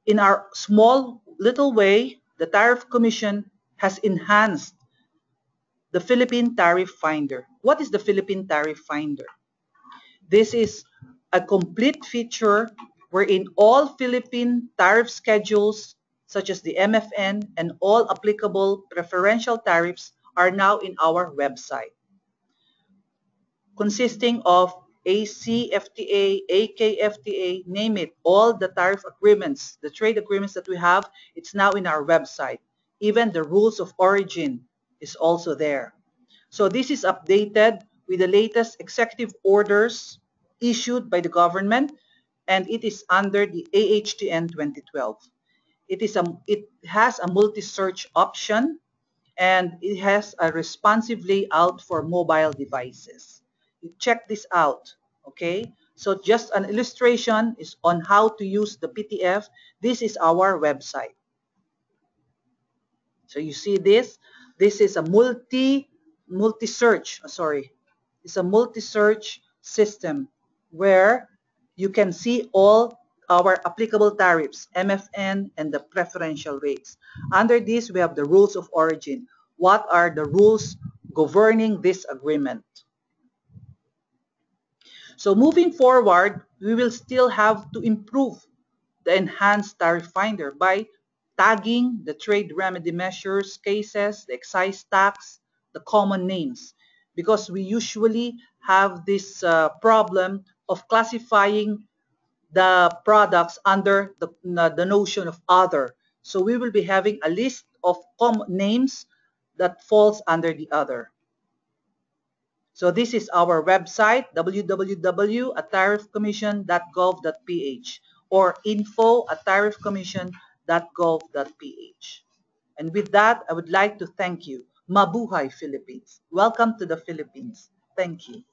In our small little way, the Tariff Commission has enhanced the Philippine Tariff Finder. What is the Philippine Tariff Finder? This is a complete feature wherein all Philippine tariff schedules, such as the MFN and all applicable preferential tariffs, are now in our website, consisting of ACFTA, AKFTA, name it, all the tariff agreements, the trade agreements that we have, it's now in our website. Even the rules of origin is also there. So this is updated with the latest executive orders issued by the government, and it is under the AHTN 2012. It has a multi-search option, and it has a responsive layout for mobile devices. You check this out, okay? So just an illustration is on how to use the PTF. This is our website. So you see this? This is a multi-search, It's a multi-search system where you can see all our applicable tariffs, MFN, and the preferential rates. Under this, we have the rules of origin. What are the rules governing this agreement? So moving forward, we will still have to improve the enhanced tariff finder by tagging the trade remedy measures, cases, the excise tax, the common names, because we usually have this problem of classifying the products under the notion of other. So we will be having a list of names that falls under the other. So this is our website, www.tariffcommission.gov.ph or info@tariffcommission.gov.ph. And with that, I would like to thank you. Mabuhay Philippines. Welcome to the Philippines. Thank you.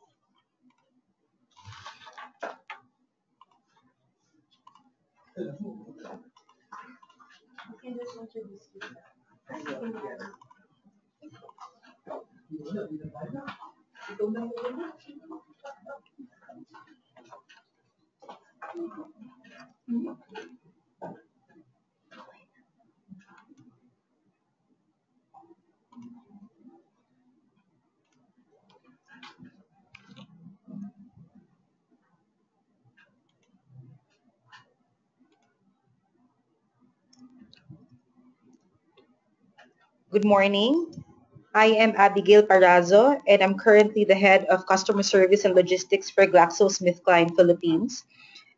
Good morning. I am Abigail Parazo, and I'm currently the head of customer service and logistics for GlaxoSmithKline Philippines.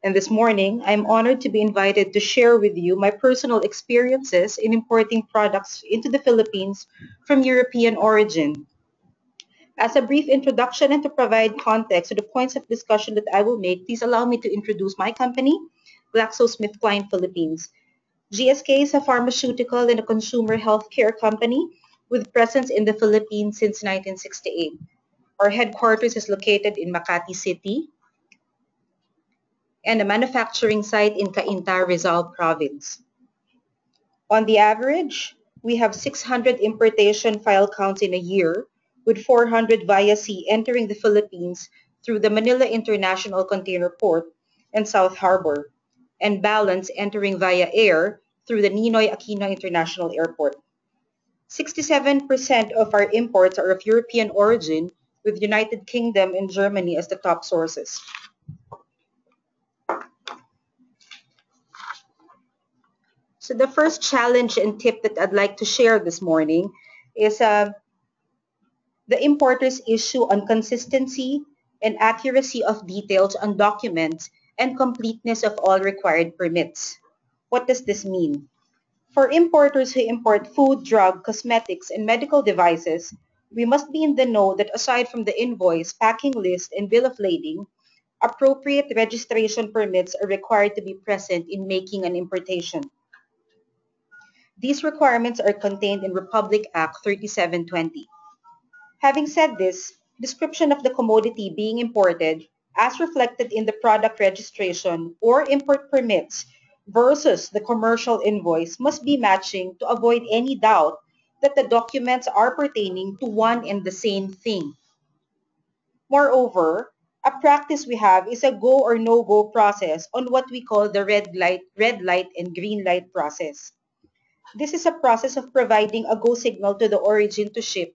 And this morning, I'm honored to be invited to share with you my personal experiences in importing products into the Philippines from European origin. As a brief introduction and to provide context to the points of discussion that I will make, please allow me to introduce my company, GlaxoSmithKline Philippines. GSK is a pharmaceutical and a consumer healthcare company with presence in the Philippines since 1968. Our headquarters is located in Makati City and a manufacturing site in Cainta, Rizal Province. On the average, we have 600 importation file counts in a year, with 400 via sea entering the Philippines through the Manila International Container Port and South Harbor, and balance entering via air through the Ninoy Aquino International Airport. 67% of our imports are of European origin, with United Kingdom and Germany as the top sources. So the first challenge and tip that I'd like to share this morning is the importer's issue on consistency and accuracy of details on documents and completeness of all required permits. What does this mean? For importers who import food, drug, cosmetics, and medical devices, we must be in the know that aside from the invoice, packing list, and bill of lading, appropriate registration permits are required to be present in making an importation. These requirements are contained in Republic Act 3720. Having said this, description of the commodity being imported as reflected in the product registration or import permits versus the commercial invoice must be matching to avoid any doubt that the documents are pertaining to one and the same thing. Moreover, a practice we have is a go or no-go process on what we call the red light, and green light process. This is a process of providing a go signal to the origin to ship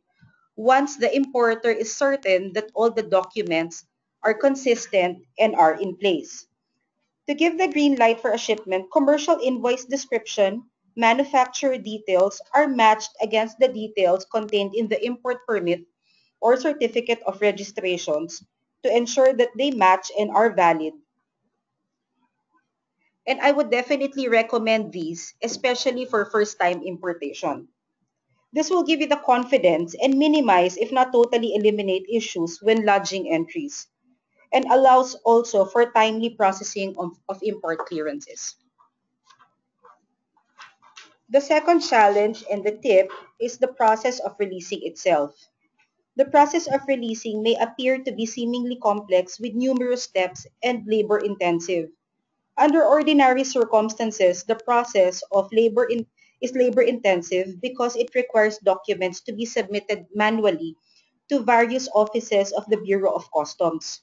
once the importer is certain that all the documents are consistent and are in place. To give the green light for a shipment, commercial invoice description, manufacturer details are matched against the details contained in the import permit or certificate of registrations to ensure that they match and are valid. And I would definitely recommend these, especially for first-time importation. This will give you the confidence and minimize, if not totally eliminate, issues when lodging entries, and allows also for timely processing of import clearances. The second challenge and the tip is the process of releasing itself. The process of releasing may appear to be seemingly complex with numerous steps and labor-intensive. Under ordinary circumstances, the process of is labor-intensive because it requires documents to be submitted manually to various offices of the Bureau of Customs.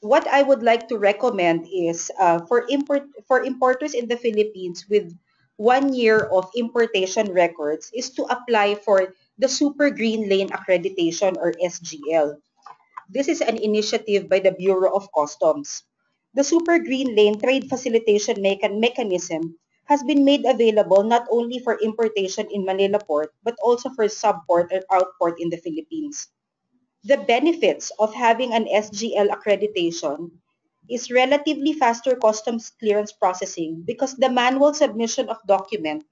What I would like to recommend is for importers in the Philippines with 1 year of importation records is to apply for the Super Green Lane Accreditation or SGL. This is an initiative by the Bureau of Customs. The Super Green Lane Trade Facilitation Mechanism has been made available not only for importation in Manila Port but also for subport or outport in the Philippines. The benefits of having an SGL accreditation is relatively faster customs clearance processing because the manual submission of document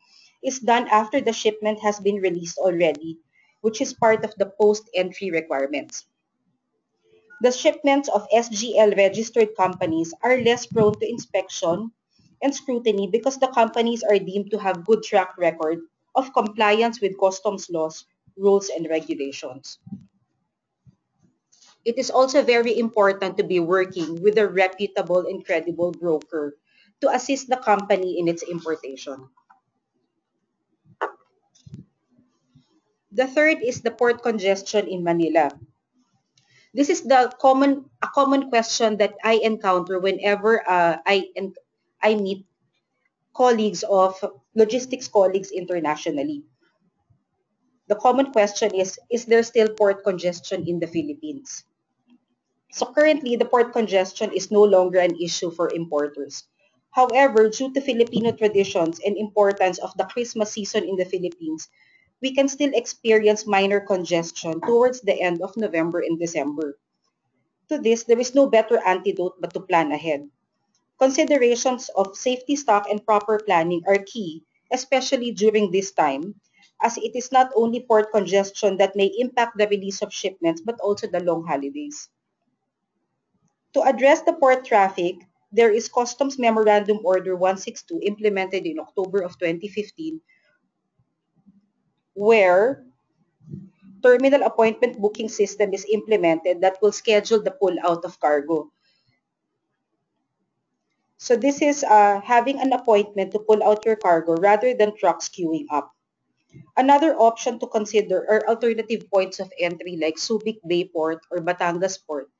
is done after the shipment has been released already, which is part of the post-entry requirements. The shipments of SGL registered companies are less prone to inspection and scrutiny because the companies are deemed to have good track record of compliance with customs laws, rules, and regulations. It is also very important to be working with a reputable and credible broker to assist the company in its importation. The third is the port congestion in Manila. This is a common question that I encounter whenever I meet colleagues of logistics colleagues internationally. The common question is there still port congestion in the Philippines? So currently, the port congestion is no longer an issue for importers. However, due to Filipino traditions and importance of the Christmas season in the Philippines, we can still experience minor congestion towards the end of November and December. To this, there is no better antidote but to plan ahead. Considerations of safety stock and proper planning are key, especially during this time, as it is not only port congestion that may impact the release of shipments but also the long holidays. To address the port traffic, there is Customs Memorandum Order 162 implemented in October of 2015, where terminal appointment booking system is implemented that will schedule the pull out of cargo. So this is having an appointment to pull out your cargo rather than trucks queuing up. Another option to consider are alternative points of entry like Subic Bay Port or Batangas Port.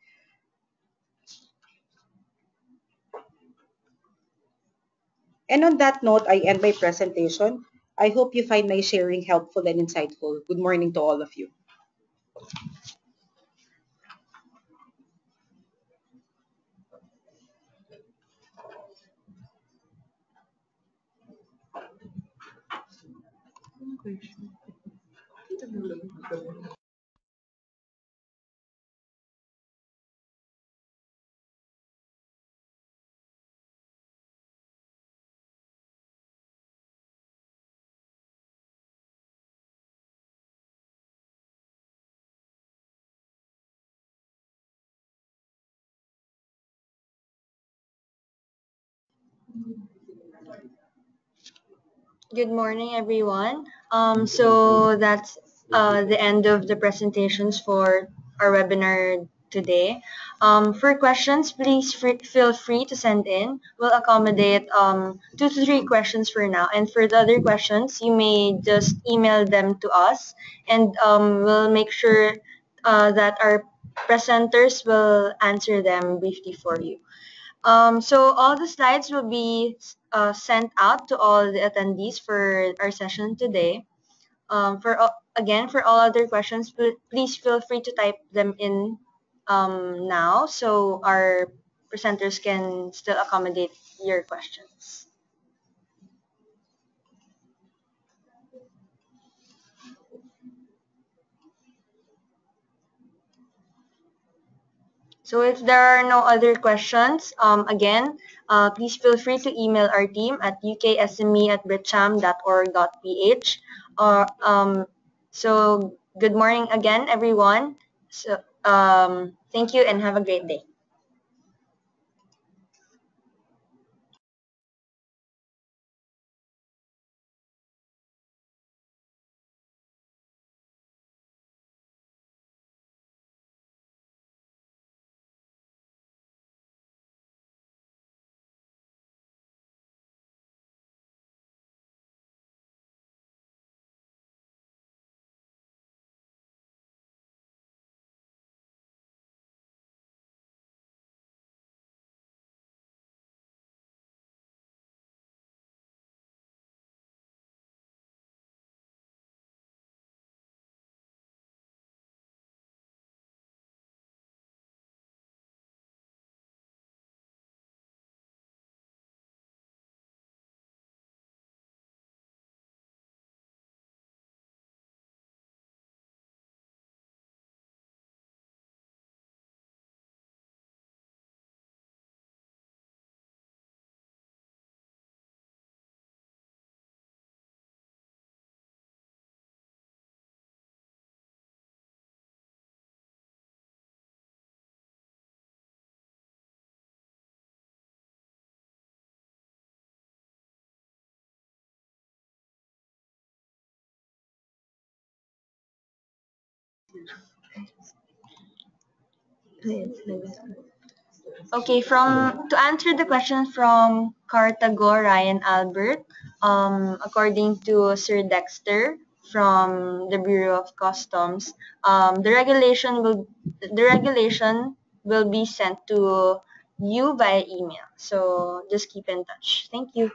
And on that note, I end my presentation. I hope you find my sharing helpful and insightful. Good morning to all of you. Good morning, everyone. So that's the end of the presentations for our webinar today. For questions, please feel free to send in. We'll accommodate 2 to 3 questions for now. And for the other questions, you may just email them to us, and we'll make sure that our presenters will answer them briefly for you. So all the slides will be sent out to all the attendees for our session today. Again, for all other questions, please feel free to type them in now so our presenters can still accommodate your questions. So if there are no other questions, again, please feel free to email our team at uksme@britcham.org.ph. So good morning again, everyone. So thank you and have a great day. Okay, to answer the question from Cartago Ryan Albert, according to Sir Dexter from the Bureau of Customs, the regulation will be sent to you via email. So just keep in touch. Thank you.